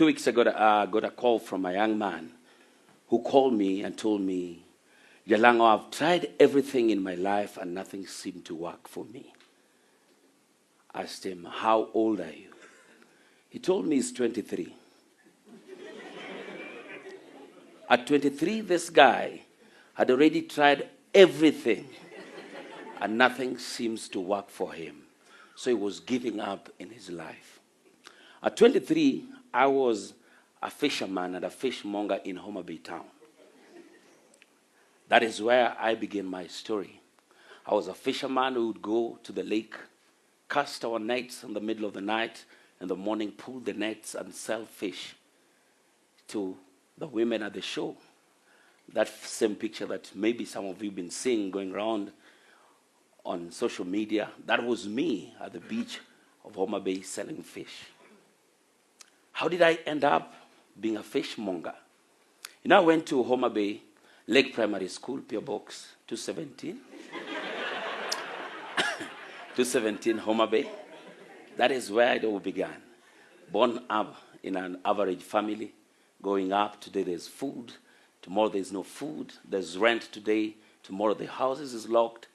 2 weeks ago, I got a call from a young man who called me and told me, Jalang'o, I've tried everything in my life and nothing seemed to work for me. I asked him, how old are you? He told me he's 23. At 23, this guy had already tried everything and nothing seems to work for him. So he was giving up in his life. At 23, I was a fisherman and a fishmonger in Homa Bay town. That is where I began my story. I was a fisherman who would go to the lake, cast our nets in the middle of the night, in the morning pull the nets and sell fish to the women at the show. That same picture that maybe some of you have been seeing going around on social media, that was me at the beach of Homa Bay selling fish. How did I end up being a fishmonger? I went to Homa Bay Lake Primary School, P.O. Box 217. 217 Homa Bay. That is where it all began. Born up in an average family, going up, today there's food, tomorrow there's no food, there's rent today, tomorrow the houses is locked.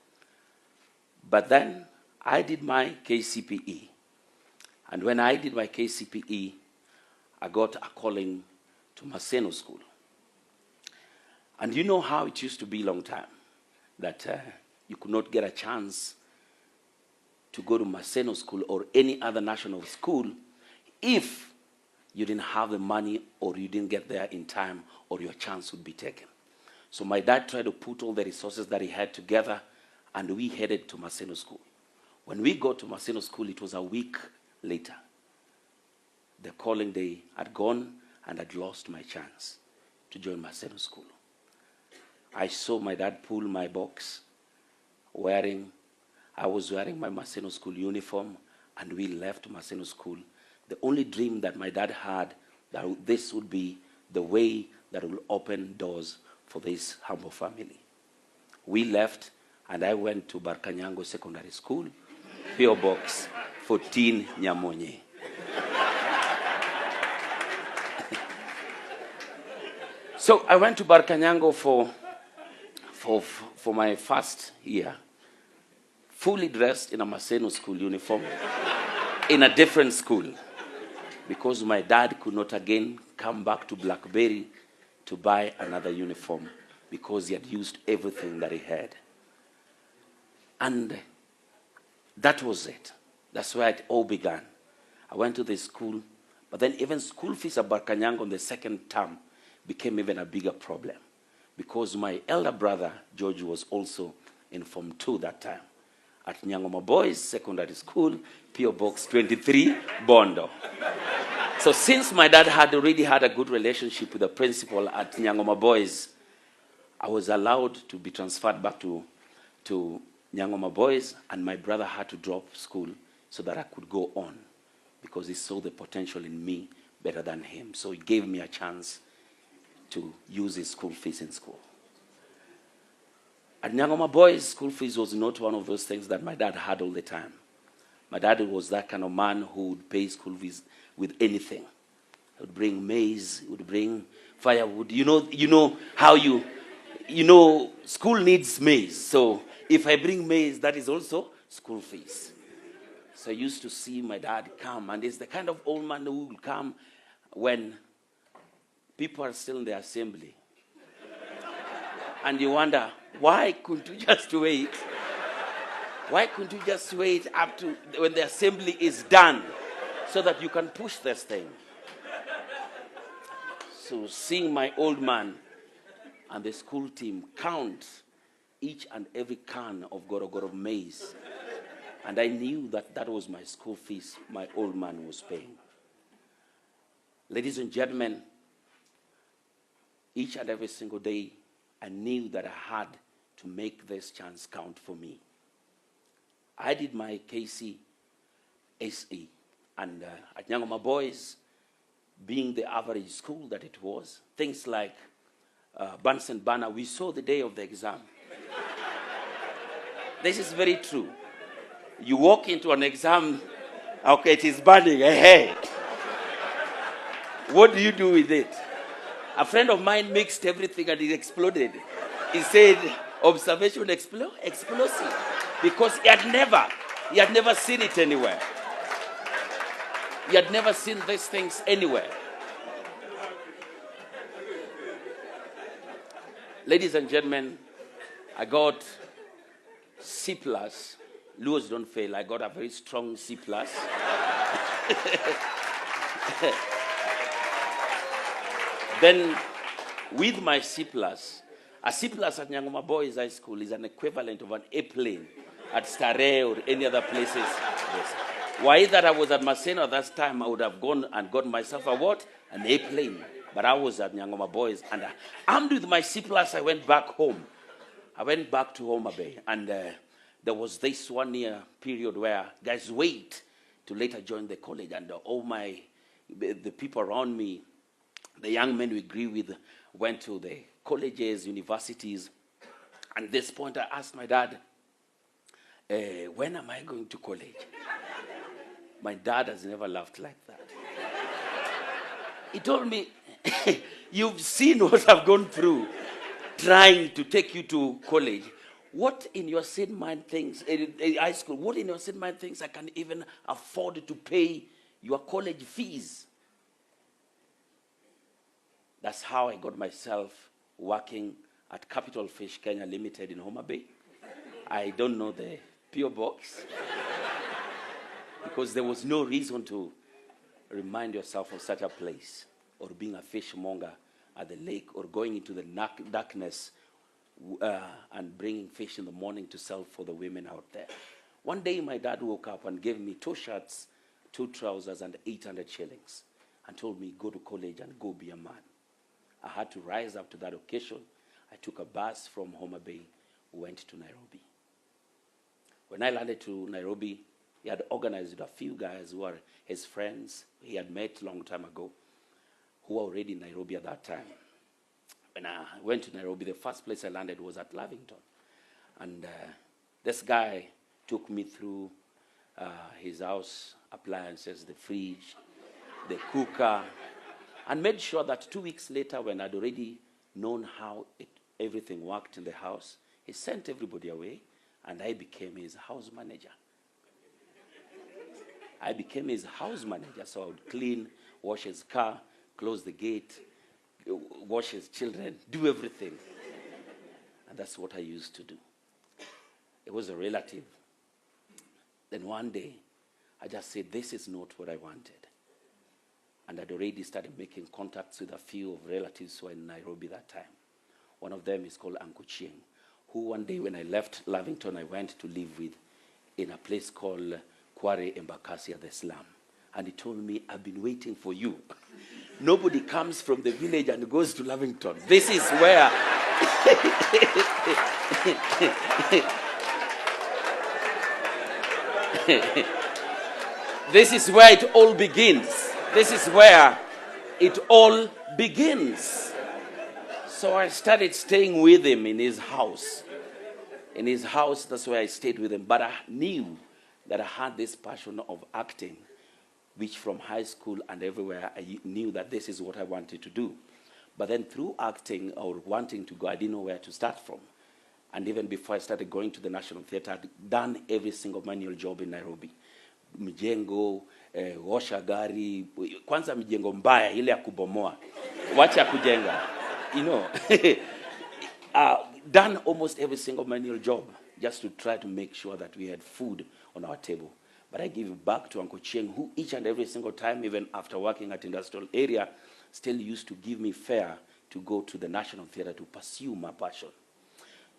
But then I did my KCPE. And when I did my KCPE, I got a calling to Maseno School. And you know how it used to be a long time, that you could not get a chance to go to Maseno School or any other national school if you didn't have the money or you didn't get there in time or your chance would be taken. So my dad tried to put all the resources that he had together and we headed to Maseno School. When we got to Maseno School, it was a week later. The calling day had gone and I'd lost my chance to join Maseno School. I saw my dad pull my box, I was wearing my Maseno School uniform, and we left Maseno School. The only dream that my dad had, that this would be the way that will open doors for this humble family. We left, and I went to Barkanyango Secondary School, P.O. Box 14, Nyamonye. So I went to Barkanyango for my first year, fully dressed in a Maseno School uniform, in a different school, because my dad could not again come back to Blackberry to buy another uniform, because he had used everything that he had. And that was it. That's where it all began. I went to the school, but then even school fees at Barkanyango on the second term became even a bigger problem, because my elder brother, George, was also in Form 2 that time, at Nyangoma Boys Secondary School, P.O. Box 23, Bondo. So since my dad had already had a good relationship with the principal at Nyangoma Boys, I was allowed to be transferred back to Nyangoma Boys, and my brother had to drop school so that I could go on, because he saw the potential in me better than him. So he gave me a chance to use his school fees in school. At Nyangoma Boys, school fees was not one of those things that my dad had all the time. My dad was that kind of man who would pay school fees with anything. He would bring maize, he would bring firewood. You know how school needs maize. So if I bring maize, that is also school fees. So I used to see my dad come, and he's the kind of old man who will come when people are still in the assembly. And you wonder, why couldn't you just wait? Why couldn't you just wait up to when the assembly is done so that you can push this thing? So seeing my old man and the school team count each and every can of Gorogoro maize, and I knew that that was my school fees my old man was paying. Ladies and gentlemen, each and every single day, I knew that I had to make this chance count for me. I did my KCSE, and at Nyangoma Boys, being the average school that it was, things like Bunsen burner, we saw the day of the exam. This is very true. You walk into an exam, okay, it is burning, hey. What do you do with it? A friend of mine mixed everything and it exploded. He said, observation explosive. Because he had never seen it anywhere. He had never seen these things anywhere. Ladies and gentlemen, I got C+. Luos don't fail. I got a very strong C+. Then, with my C+, a C+ at Nyangoma Boys High School is an equivalent of an A-plane at Starehe or any other places. Yes. Why that I was at Maseno at that time, I would have gone and got myself a what? An A-plane. But I was at Nyangoma Boys, and armed with my C+, I went back home. I went back to Homa Bay, and there was this 1 year period where guys wait to later join the college, and the people around me, the young men we agree with, went to the colleges, universities. And at this point, I asked my dad, when am I going to college? My dad has never laughed like that. He told me, you've seen what I've gone through trying to take you to college. What in your sane mind thinks, high school, what in your sane mind thinks I can even afford to pay your college fees? That's how I got myself working at Capital Fish Kenya Limited in Homa Bay. I don't know the PO box because there was no reason to remind yourself of such a place, or being a fishmonger at the lake, or going into the darkness and bringing fish in the morning to sell for the women out there. One day my dad woke up and gave me 2 shirts, 2 trousers, and 800 shillings, and told me, go to college and go be a man. I had to rise up to that occasion. I took a bus from Homa Bay, went to Nairobi. When I landed to Nairobi, he had organized with a few guys who were his friends he had met a long time ago, who were already in Nairobi at that time. When I went to Nairobi, the first place I landed was at Lavington. And this guy took me through his house appliances, the fridge, the cooker, and made sure that 2 weeks later, when I'd already known how everything worked in the house, he sent everybody away, and I became his house manager. I became his house manager, so I would clean, wash his car, close the gate, wash his children, do everything. And that's what I used to do. It was a relative. Then one day, I just said, this is not what I wanted. And I'd already started making contacts with a few of relatives who were in Nairobi that time. One of them is called Uncle Chieng, who one day when I left Lavington, I went to live with in a place called Kware Embakasi at the slum. And he told me, I've been waiting for you. Nobody comes from the village and goes to Lavington. This is where... This is where it all begins. This is where it all begins. So I started staying with him in his house. In his house, that's where I stayed with him. But I knew that I had this passion of acting, which from high school and everywhere, I knew that this is what I wanted to do. But then through acting or wanting to go, I didn't know where to start from. And even before I started going to the National Theatre, I'd done every single manual job in Nairobi. Mjengo, osha gari, kwanza mjengo mbaya, ile ya kubomoa. Wacha kujenga. You know, done almost every single manual job just to try to make sure that we had food on our table. But I give it back to Uncle Chieng, who each and every single time, even after working at industrial area, still used to give me fare to go to the National Theatre to pursue my passion.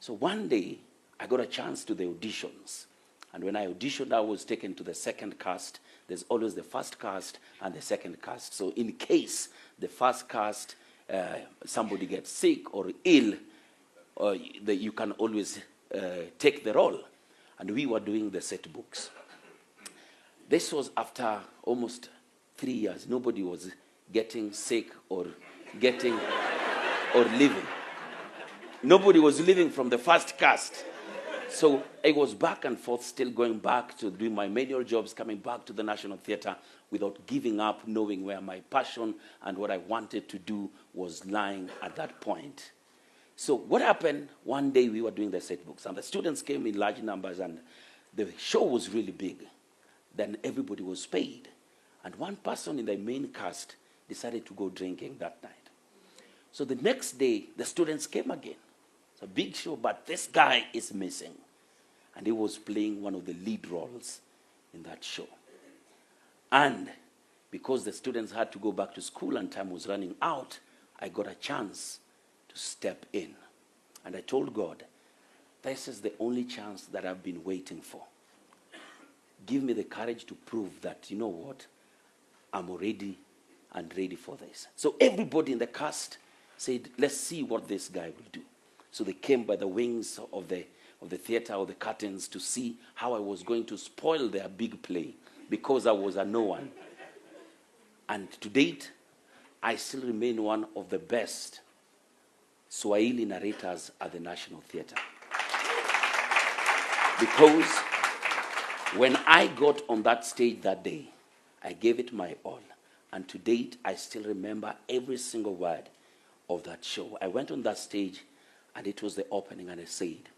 So one day, I got a chance to the auditions. And when I auditioned, I was taken to the second cast. There's always the first cast and the second cast. So in case the first cast, somebody gets sick or ill, you can always take the role. And we were doing the set books. This was after almost 3 years. Nobody was getting sick or leaving. Nobody was leaving from the first cast. So I was back and forth, still going back to do my manual jobs, coming back to the National Theatre, without giving up, knowing where my passion and what I wanted to do was lying at that point. So what happened, one day we were doing the set books, and the students came in large numbers, and the show was really big. Then everybody was paid. And one person in the main cast decided to go drinking that night. So the next day, the students came again. It's a big show, but this guy is missing. And he was playing one of the lead roles in that show. And because the students had to go back to school and time was running out, I got a chance to step in. And I told God, this is the only chance that I've been waiting for. Give me the courage to prove that, you know what, I'm already and ready for this. So everybody in the cast said, let's see what this guy will do. So they came by the wings of the theater or the curtains to see how I was going to spoil their big play because I was a no one. And to date, I still remain one of the best Swahili narrators at the National Theater. Because when I got on that stage that day, I gave it my all. And to date, I still remember every single word of that show. I went on that stage, and it was the opening, and I said,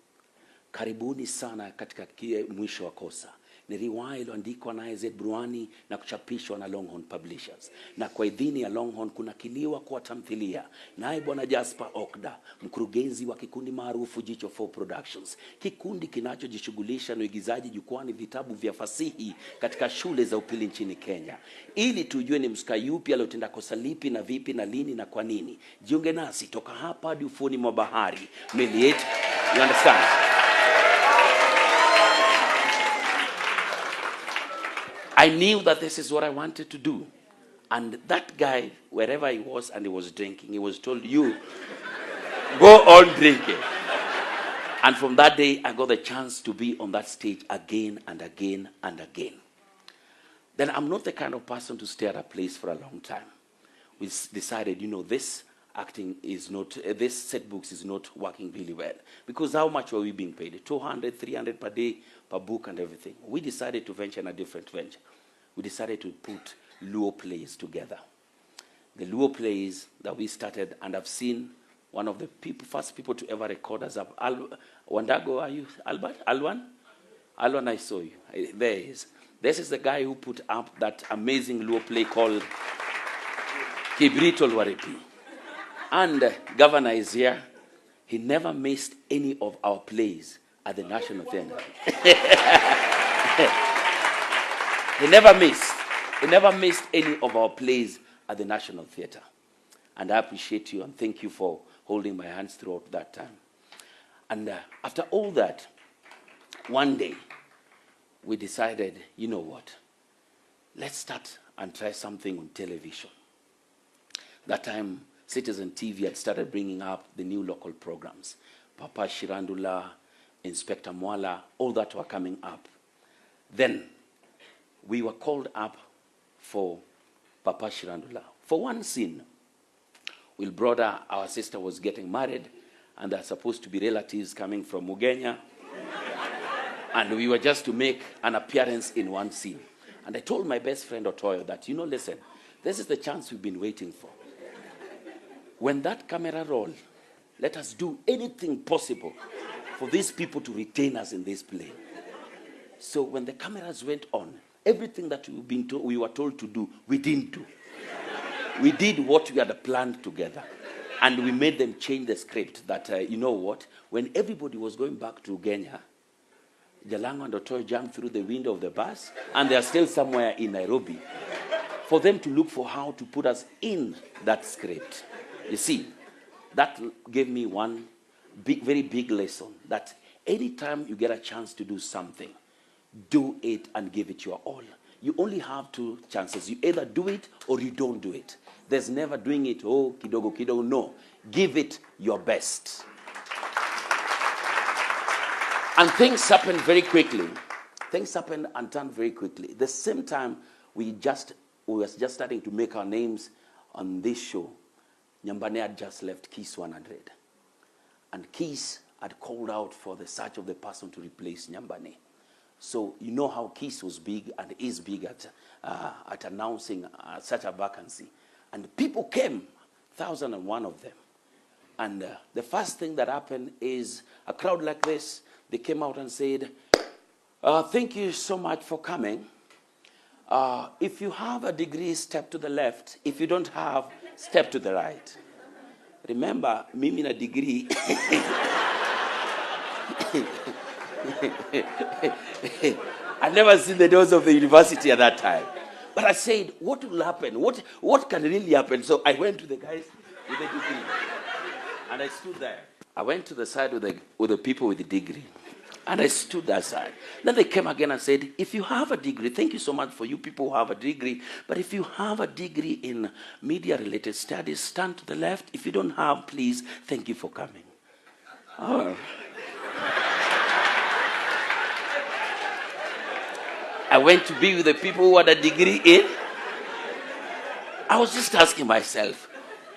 karibuni sana katika mwisho wa kosa. Ni riwaya iliyoandikwa na Z Bruani na kuchapishwa na Longhorn Publishers. Na kwa idhini ya Longhorn kunakiliwa kwa tamthilia. Naye Bwana Jasper Okda, mkurugenzi wa kikundi maarufu Jicho 4 Productions. Kikundi kinachojishughulisha na uigizaji jukwani vitabu vya fasihi katika shule za upili nchini Kenya. Ili tujue ni msika yupi aliyotenda kosa lipi na vipi na lini na kwa nini. Jiunge nasi toka hapa hadi ufuoni mwa bahari. Meli yetu, you understand? I knew that this is what I wanted to do. And that guy, wherever he was and he was drinking, he was told, you, go on drinking. And from that day, I got the chance to be on that stage again and again and again. Then I'm not the kind of person to stay at a place for a long time. We decided, you know, this acting is not, this set books is not working really well. Because how much were we being paid? 200, 300 per day, per book and everything. We decided to venture in a different venture. We decided to put Luo plays together. The Luo plays that we started, and I've seen one of the first people to ever record us up. Wandago, are you Albert? Alwan? Alwan, I saw you. There he is. This is the guy who put up that amazing Luo play called Kibrito Lwarepi. And Governor is here. He never missed any of our plays at the National Theatre. He never missed any of our plays at the National Theatre. And I appreciate you and thank you for holding my hands throughout that time. And after all that, one day, we decided, you know what? Let's start and try something on television. That time, Citizen TV had started bringing up the new local programs. Papa Shirandula, Inspector Mwala, all that were coming up. Then, we were called up for Papa Shirandula. For one scene, Will brother, our sister was getting married, and there are supposed to be relatives coming from Mugenya. And we were just to make an appearance in one scene. And I told my best friend Otoyo that, you know, listen, this is the chance we've been waiting for. When that camera rolls, let us do anything possible for these people to retain us in this play. So when the cameras went on, everything that we were told to do, we didn't do. We did what we had planned together. And we made them change the script that, you know what, when everybody was going back to Ugenya, Jalang'o and Otoyo jumped through the window of the bus, and they are still somewhere in Nairobi, for them to look for how to put us in that script. You see, that gave me one very big lesson, that anytime you get a chance to do something, do it and give it your all. You only have two chances. You either do it or you don't do it. There's never doing it, oh, kidogo, kidogo. No. Give it your best. And things happened very quickly. Things happened and turned very quickly. The same time, we were just starting to make our names on this show. Nyambane had just left Kiss 100. And Kiss had called out for the search of the person to replace Nyambane. So you know how Kiss was big and is big at announcing such a vacancy. And people came, 1,001 of them. And the first thing that happened is a crowd like this, they came out and said, thank you so much for coming. If you have a degree, step to the left. If you don't have, step to the right. Remember, mimi na degree. I'd never seen the doors of the university at that time. But I said, what will happen? What can really happen? So I went to the guys with the degree. And I stood there. I went to the side with the people with the degree. And I stood that side. Then they came again and said, if you have a degree, thank you so much for you people who have a degree, but if you have a degree in media-related studies, stand to the left. If you don't have, please, thank you for coming. Oh. I went to be with the people who had a degree in. I was just asking myself,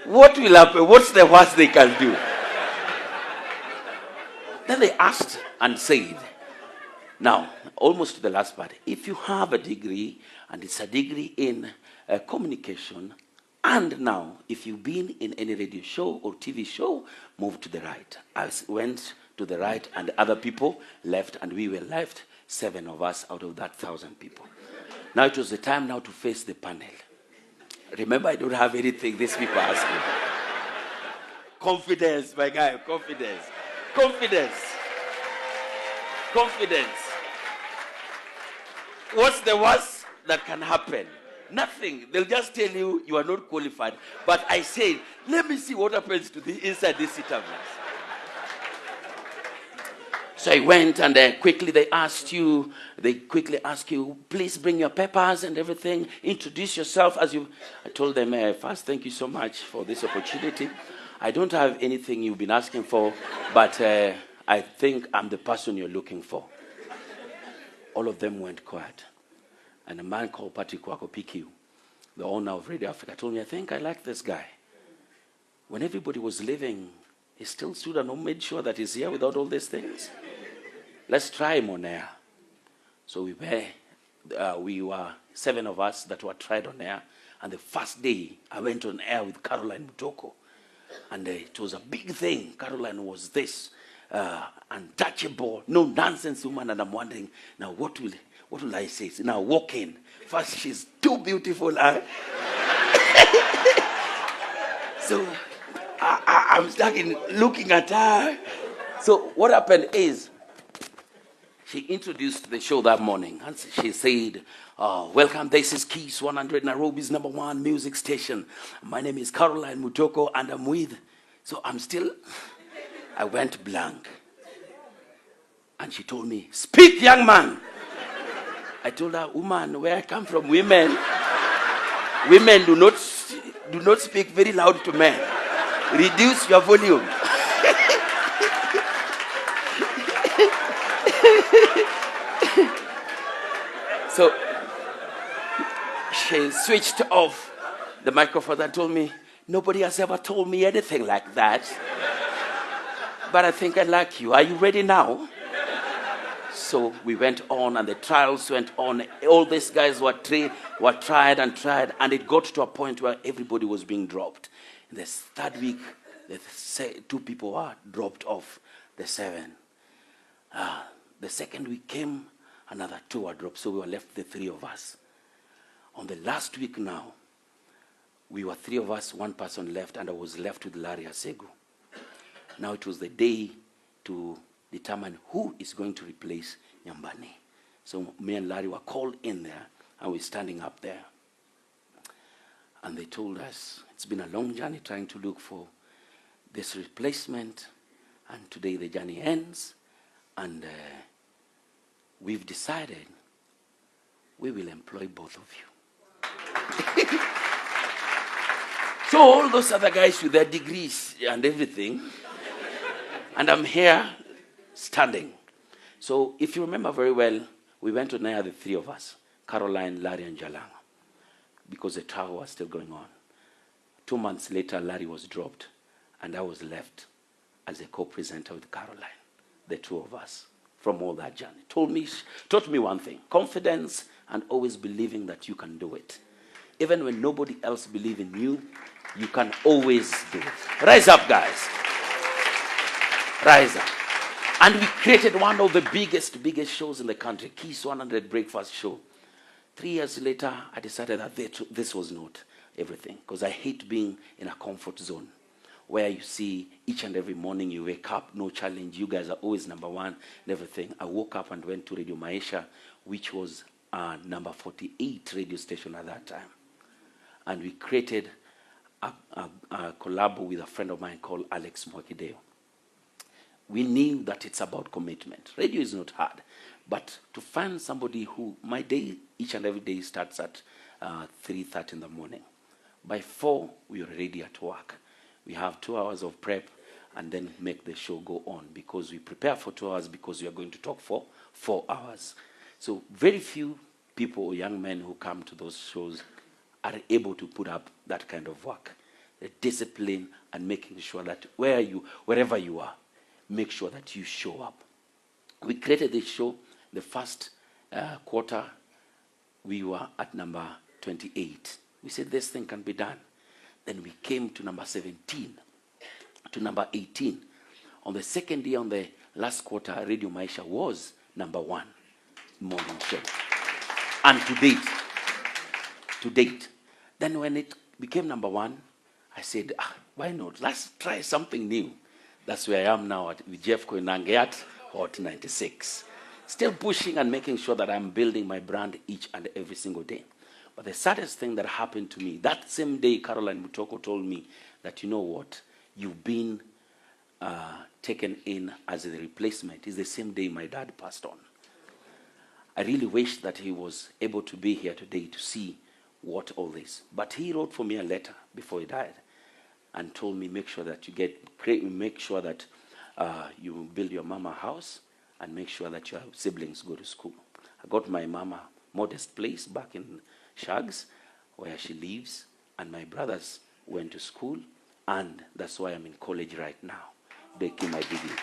what will happen? What's the worst they can do? Then they asked and said, now, almost to the last part, if you have a degree, and it's a degree in communication, and now, if you've been in any radio show or TV show, move to the right. I went to the right, and other people left, and we were left, 7 of us out of that 1,000 people. Now it was the time now to face the panel. Remember, I don't have anything these people are asking. Confidence, my guy, confidence. Confidence. Confidence. What's the worst that can happen? Nothing. They'll just tell you you are not qualified. But I said, let me see what happens to the inside these interviews. So I went and they quickly asked you, please bring your papers and everything. Introduce yourself as you. I told them, first, thank you so much for this opportunity. I don't have anything you've been asking for, but I think I'm the person you're looking for. All of them went quiet. And a man called Patrick Wako PQ, the owner of Radio Africa, told me, I think I like this guy. When everybody was leaving, he still stood and made sure that he's here without all these things. Let's try him on air. So we were 7 of us that were tried on air. And the first day, I went on air with Caroline Mutoko. And it was a big thing. Caroline was this untouchable, no nonsense woman. And I'm wondering, now what will I say? Now walk in. First, she's too beautiful. So I'm stuck in looking at her. So what happened is, she introduced the show that morning. And she said, welcome, this is Keys 100, Nairobi's #1 music station. My name is Caroline Mutoko, and I'm with. So I went blank. And she told me, speak, young man. I told her, woman, where I come from, women do not speak very loud to men. Reduce your volume. So she switched off the microphone and told me, nobody has ever told me anything like that. But I think I like you. Are you ready now? So we went on and the trials went on. All these guys were tried, and it got to a point where everybody was being dropped. In the third week, 2 people were dropped off the 7. The second week came, another 2 were dropped, so we were left the 3 of us. On the last week now, we were 3 of us, 1 person left, and I was left with Larry Asegu. Now it was the day to determine who is going to replace Nyambani. So me and Larry were called in there, and we're standing up there. And they told us, it's been a long journey trying to look for this replacement, and today the journey ends, and we've decided we will employ both of you. So all those other guys with their degrees and everything, and I'm here standing. So if you remember very well, we went on air, the 3 of us, Caroline, Larry, and Jalang'o, because the trial was still going on. 2 months later, Larry was dropped, and I was left as a co-presenter with Caroline, the 2 of us, from all that journey. Taught me one thing, confidence and always believing that you can do it. Even when nobody else believes in you, you can always do it. Rise up, guys. Rise up. And we created one of the biggest shows in the country, Kiss 100 Breakfast Show. 3 years later, I decided that this was not everything, because I hate being in a comfort zone where you see each and every morning you wake up, no challenge, you guys are always number one and everything. I woke up and went to Radio Maisha, which was number 48 radio station at that time. And we created a collab with a friend of mine called Alex Mwakideo. We knew that it's about commitment. Radio is not hard, but to find somebody who, my day, each and every day starts at 3:30 in the morning. By 4, we are ready at work. We have 2 hours of prep and then make the show go on, because we prepare for 2 hours because we are going to talk for 4 hours. So very few people or young men who come to those shows are able to put up that kind of work. The discipline and making sure that wherever you are, make sure that you show up. We created this show. The first quarter, we were at number 28. We said this thing can be done. Then we came to number 17, to number 18. On the second year, on the last quarter, Radio Maisha was number 1 morning show. And to date, then when it became number 1, I said, why not? Let's try something new. That's where I am now with Jeff Koinange at Hot 96. Still pushing and making sure that I'm building my brand each and every single day. But the saddest thing that happened to me, that same day Caroline Mutoko told me that, you know what, you've been taken in as the replacement, is the same day my dad passed on. I really wish that he was able to be here today to see what all this. But he wrote for me a letter before he died and told me, make sure that you build your mama a house and make sure that your siblings go to school. I got my mama modest place back in Shags, where she lives, and my brothers went to school, and that's why I'm in college right now, taking my degree.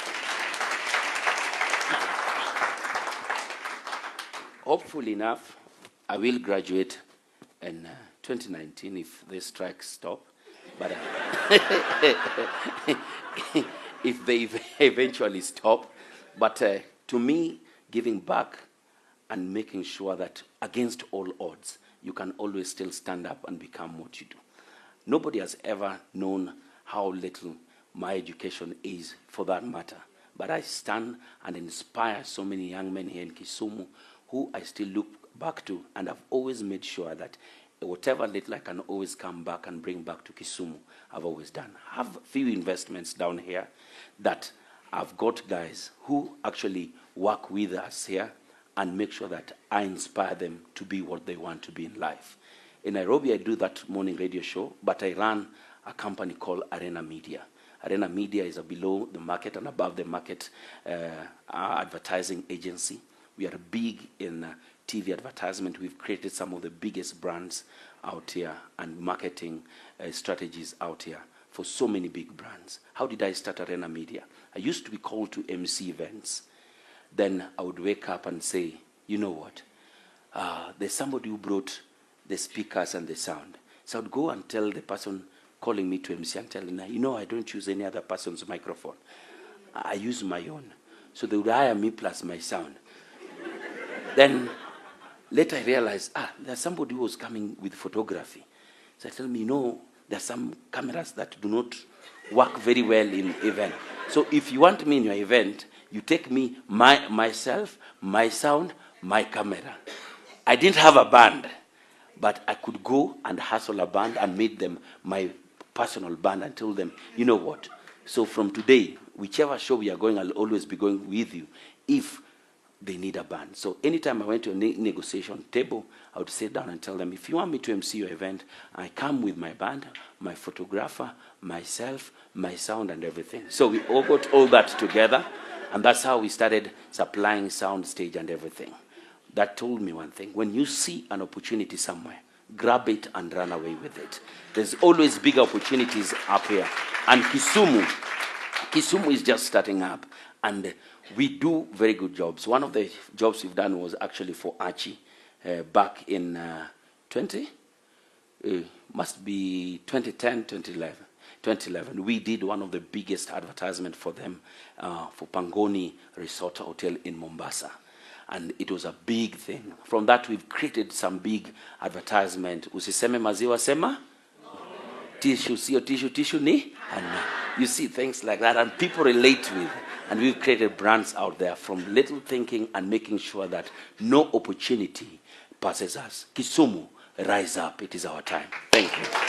Hopefully enough, I will graduate in 2019 if the strikes stop. But if they eventually stop. But to me, giving back and making sure that against all odds, you can always still stand up and become what you do. Nobody has ever known how little my education is, for that matter. But I stand and inspire so many young men here in Kisumu who I still look back to, and I've always made sure that whatever little I can always come back and bring back to Kisumu, I've always done. I have a few investments down here that I've got guys who actually work with us here and make sure that I inspire them to be what they want to be in life. In Nairobi, I do that morning radio show, but I run a company called Arena Media. Arena Media is a below the market and above the market advertising agency. We are big in TV advertisement. We've created some of the biggest brands out here and marketing strategies out here for so many big brands. How did I start Arena Media? I used to be called to MC events. Then I would wake up and say, you know what? There's somebody who brought the speakers and the sound. So I would go and tell the person calling me to MC and tell them, you know, I don't use any other person's microphone. I use my own. So they would hire me plus my sound. Then later I realized, there's somebody who was coming with photography. So I tell me, you know, there are some cameras that do not work very well in event. So if you want me in your event, you take me, myself, my sound, my camera. I didn't have a band, but I could go and hustle a band and make them my personal band and tell them, you know what? So from today, whichever show we are going, I'll always be going with you if they need a band. So anytime I went to a negotiation table, I would sit down and tell them, if you want me to MC your event, I come with my band, my photographer, myself, my sound and everything. So we all got all that together, and that's how we started supplying sound, stage and everything. That told me one thing: when you see an opportunity somewhere, grab it and run away with it. There's always big opportunities up here. And Kisumu is just starting up, and we do very good jobs. One of the jobs we've done was actually for Archie, back in 20, must be 2010, 2011. 2011, we did one of the biggest advertisement for them for Pangoni Resort Hotel in Mombasa. And it was a big thing. From that, we've created some big advertisement. Usiseme maziwa sema? Tissue, sio tissue, tissue ni? And you see things like that, and people relate with. And we've created brands out there from little thinking and making sure that no opportunity passes us. Kisumu, rise up. It is our time. Thank you.